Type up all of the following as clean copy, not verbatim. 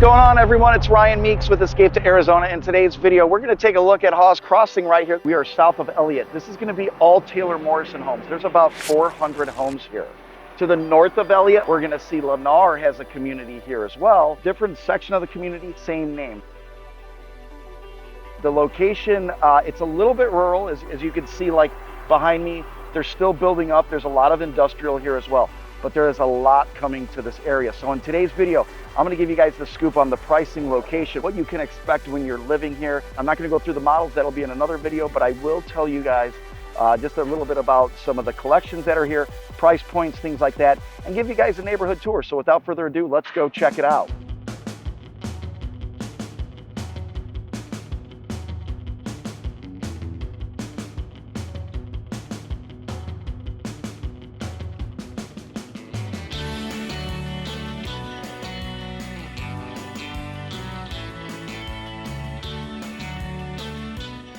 going on, everyone? It's Ryan Meeks with Escape to Arizona. In today's video, we're going to take a look at Hawes Crossing right here. We are south of Elliott. This is going to be all Taylor Morrison homes. There's about 400 homes here. To the north of Elliott, we're going to see Lennar has a community here as well. Different section of the community, same name. The location, it's a little bit rural, as you can see, like behind me. They're still building up. There's a lot of industrial here as well, but there is a lot coming to this area. So in today's video, I'm going to give you guys the scoop on the pricing, location, what you can expect when you're living here. I'm not going to go through the models. That'll be in another video, but I will tell you guys just a little bit about some of the collections that are here, price points, things like that, and give you guys a neighborhood tour. So without further ado, let's go check it out.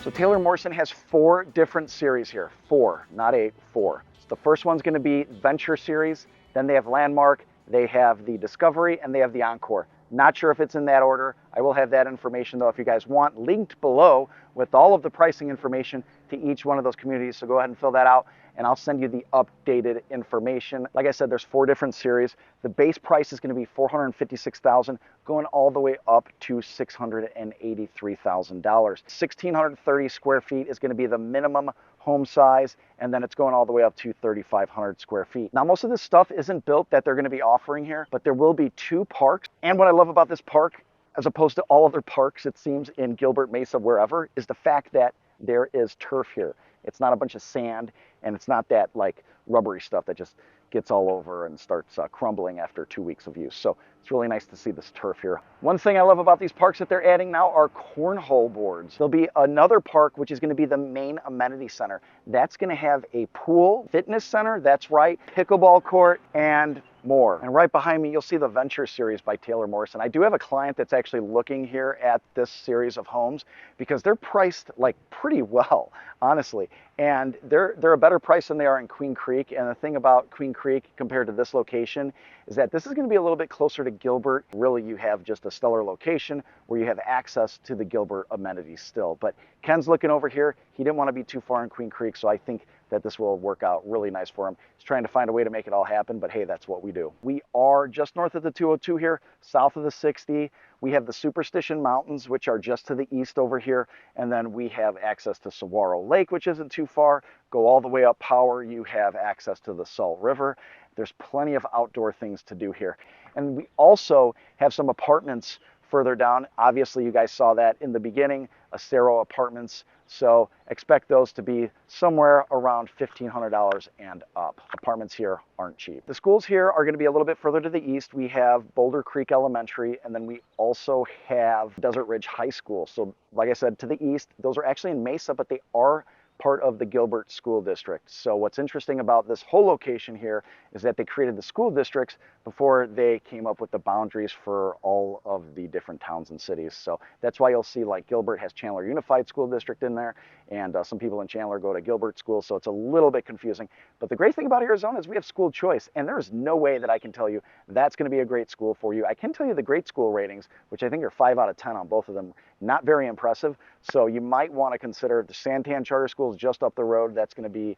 So Taylor Morrison has 4 different series here. 4, not 8, 4. So the first one's going to be Venture series, then they have Landmark, they have the Discovery, and they have the Encore. Not sure if it's in that order. I will have that information though if you guys want, linked below with all of the pricing information to each one of those communities. So go ahead and fill that out and I'll send you the updated information. Like I said, there's 4 different series. The base price is going to be $456,000, going all the way up to $683,000. 1,630 square feet is going to be the minimum home size, and then it's going all the way up to 3,500 square feet. Now, most of this stuff isn't built that they're going to be offering here, but there will be 2 parks. And what I love about this park, as opposed to all other parks, it seems, in Gilbert, Mesa, wherever, is the fact that there is turf here. It's not a bunch of sand, and it's not that like rubbery stuff that just gets all over and starts crumbling after 2 weeks of use. So it's really nice to see this turf here. One thing I love about these parks that they're adding now are cornhole boards. There'll be another park, which is going to be the main amenity center. That's going to have a pool, fitness center, that's right, pickleball court, and more. And right behind me, you'll see the Venture series by Taylor Morrison. I do have a client that's actually looking here at this series of homes because they're priced like pretty well, honestly. And they're a better price than they are in Queen Creek. And the thing about Queen Creek compared to this location is that this is going to be a little bit closer to Gilbert. Really, you have just a stellar location where you have access to the Gilbert amenities still. But Ken's looking over here. He didn't want to be too far in Queen Creek, so I think that this will work out really nice for him. He's trying to find a way to make it all happen, but hey, that's what we do. We are just north of the 202 here, south of the 60. We have the Superstition Mountains, which are just to the east over here, and then we have access to Saguaro Lake, which isn't too far. Go all the way up Power, you have access to the Salt River. There's plenty of outdoor things to do here. And we also have some apartments further down. Obviously, you guys saw that in the beginning, Acero Apartments. So expect those to be somewhere around $1,500 and up. Apartments here aren't cheap. The schools here are going to be a little bit further to the east. We have Boulder Creek Elementary, and then we also have Desert Ridge High School. So like I said, to the east, those are actually in Mesa, but they are part of the Gilbert School District. So what's interesting about this whole location here is that they created the school districts before they came up with the boundaries for all of the different towns and cities. So that's why you'll see like Gilbert has Chandler Unified School District in there, and some people in Chandler go to Gilbert School, so it's a little bit confusing. But the great thing about Arizona is we have school choice, and there is no way that I can tell you that's going to be a great school for you. I can tell you the great school ratings, which I think are 5 out of 10 on both of them. Not very impressive, so you might want to consider the Santan Charter School is just up the road. That's going to be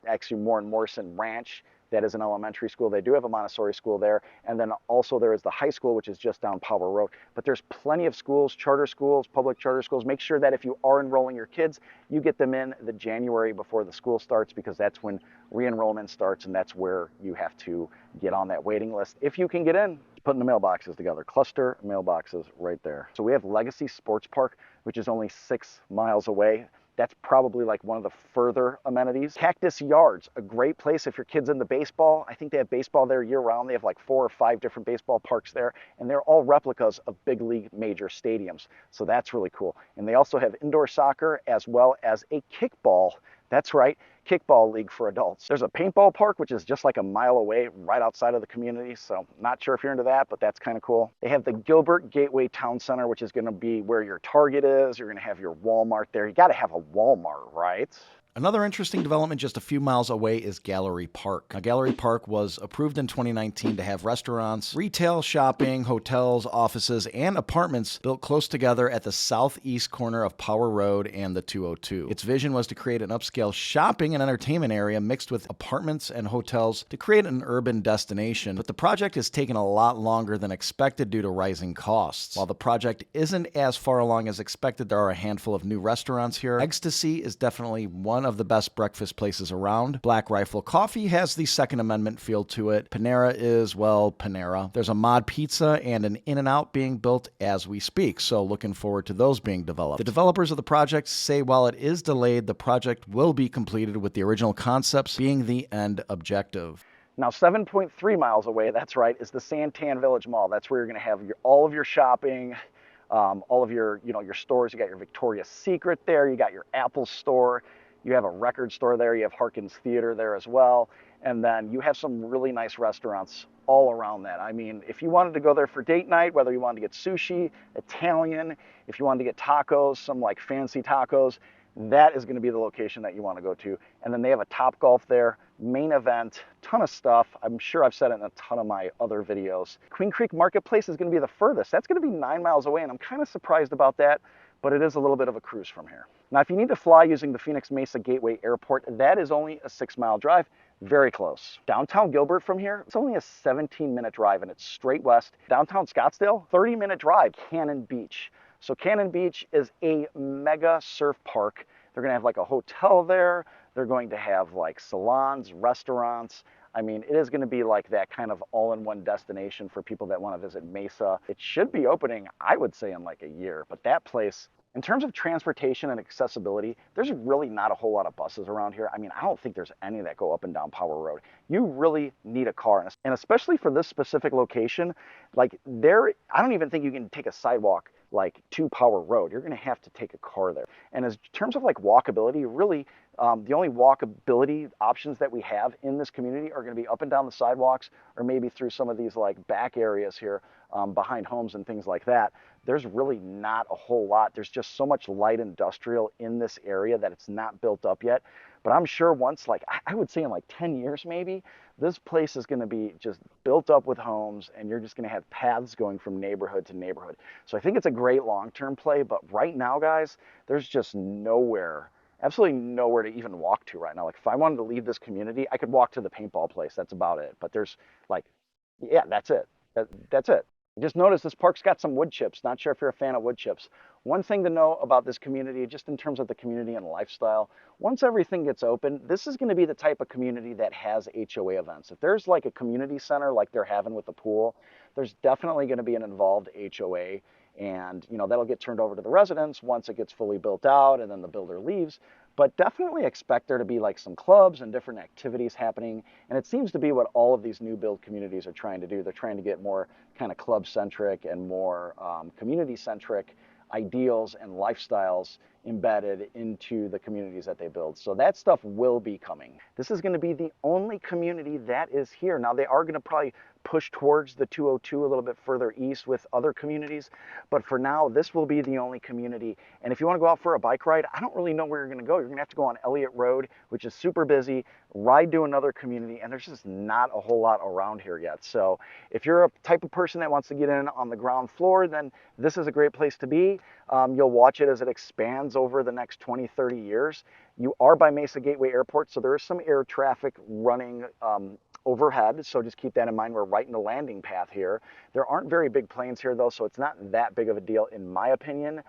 actually more in Morrison Ranch. That is an elementary school. They do have a Montessori school there. And then also there is the high school, which is just down Power Road. But there's plenty of schools, charter schools, public charter schools. Make sure that if you are enrolling your kids, you get them in the January before the school starts, because that's when re-enrollment starts, and that's where you have to get on that waiting list. If you can get in, putting the mailboxes together. Cluster mailboxes right there. So we have Legacy Sports Park, which is only 6 miles away. That's probably like one of the further amenities. Cactus Yards, a great place if your kid's into baseball. I think they have baseball there year round. They have like 4 or 5 different baseball parks there, and they're all replicas of big league major stadiums. So that's really cool. And they also have indoor soccer as well as a kickball. That's right, kickball league for adults. There's a paintball park, which is just like a mile away, right outside of the community. So not sure if you're into that, but that's kind of cool. They have the Gilbert Gateway Town Center, which is going to be where your Target is. You're going to have your Walmart there. You got to have a Walmart, right? Another interesting development just a few miles away is Gallery Park. Now, Gallery Park was approved in 2019 to have restaurants, retail, shopping, hotels, offices, and apartments built close together at the southeast corner of Power Road and the 202. Its vision was to create an upscale shopping and entertainment area mixed with apartments and hotels to create an urban destination, but the project has taken a lot longer than expected due to rising costs. While the project isn't as far along as expected, there are a handful of new restaurants here. Ecstasy is definitely one of the best breakfast places around. Black Rifle Coffee has the Second Amendment feel to it. Panera is, well, Panera. There's a Mod Pizza and an In-N-Out being built as we speak, so looking forward to those being developed. The developers of the project say while it is delayed, the project will be completed with the original concepts being the end objective. Now, 7.3 miles away, that's right, is the Santan Village Mall. That's where you're going to have all of your shopping, all of your, your stores. You got your Victoria's Secret there. You got your Apple store. You have a record store there. You have Harkins Theater there as well. And then you have some really nice restaurants all around that. I mean, if you wanted to go there for date night, whether you wanted to get sushi, Italian, if you wanted to get tacos, some like fancy tacos, that is going to be the location that you want to go to. And then they have a Topgolf there, Main Event, ton of stuff. I'm sure I've said it in a ton of my other videos. Queen Creek Marketplace is going to be the furthest. That's going to be 9 miles away, and I'm kind of surprised about that, but it is a little bit of a cruise from here. Now, if you need to fly using the Phoenix Mesa Gateway Airport, that is only a 6-mile drive, very close. Downtown Gilbert from here, it's only a 17-minute drive, and it's straight west. Downtown Scottsdale, 30-minute drive, Cannon Beach. So Cannon Beach is a mega surf park. They're gonna have like a hotel there. They're going to have like salons, restaurants. I mean, it is gonna be like that kind of all-in-one destination for people that wanna visit Mesa. It should be opening, I would say, in like a year, but that place, in terms of transportation and accessibility, there's really not a whole lot of buses around here. I mean, I don't think there's any that go up and down Power Road. You really need a car, and especially for this specific location, like I don't even think you can take a sidewalk like to Power Road. You're gonna have to take a car there. And in terms of like walkability, really, the only walkability options that we have in this community are gonna be up and down the sidewalks, or maybe through some of these like back areas here behind homes and things like that. There's really not a whole lot. There's just so much light industrial in this area that it's not built up yet. But I'm sure once, like I would say in like 10 years maybe, this place is going to be just built up with homes, and you're just going to have paths going from neighborhood to neighborhood. So I think it's a great long-term play, but right now, guys, there's just nowhere, absolutely nowhere to even walk to right now. Like if I wanted to leave this community, I could walk to the paintball place. That's about it. But there's like, yeah, that's it. That's it. Just notice this park's got some wood chips. Not sure if you're a fan of wood chips. One thing to know about this community, just in terms of the community and lifestyle, once everything gets open, this is going to be the type of community that has HOA events. If there's like a community center like they're having with the pool, there's definitely going to be an involved HOA, and that'll get turned over to the residents once it gets fully built out and then the builder leaves. But definitely expect there to be like some clubs and different activities happening. And it seems to be what all of these new build communities are trying to do. They're trying to get more kind of club centric and more community centric ideals and lifestyles embedded into the communities that they build. So that stuff will be coming. This is going to be the only community that is here. Now they are going to probably push towards the 202 a little bit further east with other communities, but for now this will be the only community. And if you want to go out for a bike ride, I don't really know where you're going to go. You're going to have to go on Elliott Road, which is super busy, ride to another community, and there's just not a whole lot around here yet. So if you're a type of person that wants to get in on the ground floor, then this is a great place to be. You'll watch it as it expands over the next 20-30 years. You are by Mesa Gateway Airport, so there is some air traffic running overhead, so just keep that in mind. We're right in the landing path here. There aren't very big planes here though, so it's not that big of a deal in my opinion.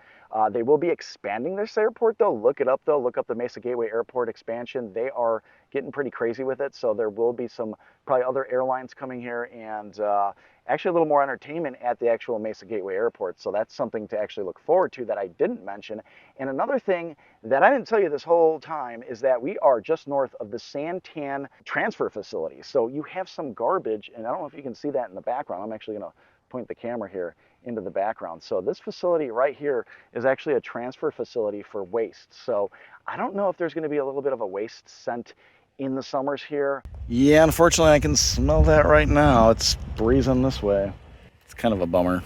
They will be expanding this airport though. Look it up though. Look up the Mesa Gateway Airport expansion. They are getting pretty crazy with it, so there will be some probably other airlines coming here, and actually a little more entertainment at the actual Mesa Gateway Airport. So that's something to actually look forward to that I didn't mention. And another thing that I didn't tell you this whole time is that we are just north of the Santan transfer facility. So you have some garbage, and I don't know if you can see that in the background. I'm actually going to point the camera here into the background. So this facility right here is actually a transfer facility for waste. So I don't know if there's going to be a little bit of a waste scent in the summers here. Yeah, unfortunately I can smell that right now. It's breezing this way. It's kind of a bummer.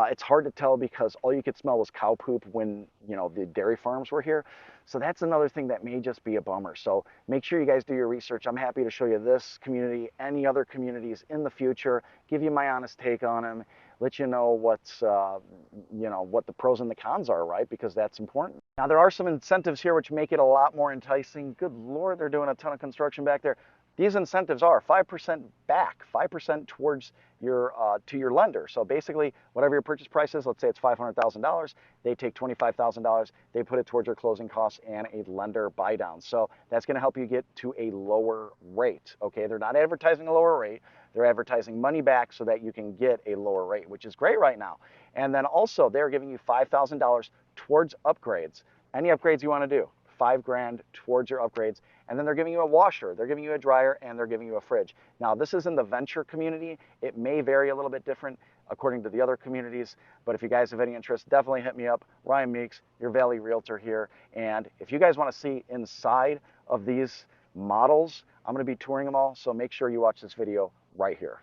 It's hard to tell because all you could smell was cow poop when, you know, the dairy farms were here. So that's another thing that may just be a bummer. So make sure you guys do your research. I'm happy to show you this community, any other communities in the future, give you my honest take on them, let you know what's, you know, what the pros and the cons are, right? Because that's important. Now there are some incentives here which make it a lot more enticing. Good Lord, they're doing a ton of construction back there. These incentives are 5% back, 5% towards your to your lender. So basically, whatever your purchase price is, let's say it's $500,000, they take $25,000, they put it towards your closing costs and a lender buy down. So that's going to help you get to a lower rate. Okay, they're not advertising a lower rate; they're advertising money back so that you can get a lower rate, which is great right now. And then also, they're giving you $5,000 towards upgrades. Any upgrades you want to do, $5,000 towards your upgrades. And then they're giving you a washer, they're giving you a dryer, and they're giving you a fridge. Now, this is in the venture community. It may vary a little bit different according to the other communities, but if you guys have any interest, definitely hit me up. Ryan Meeks, your Valley Realtor here. And if you guys want to see inside of these models, I'm going to be touring them all, so make sure you watch this video right here.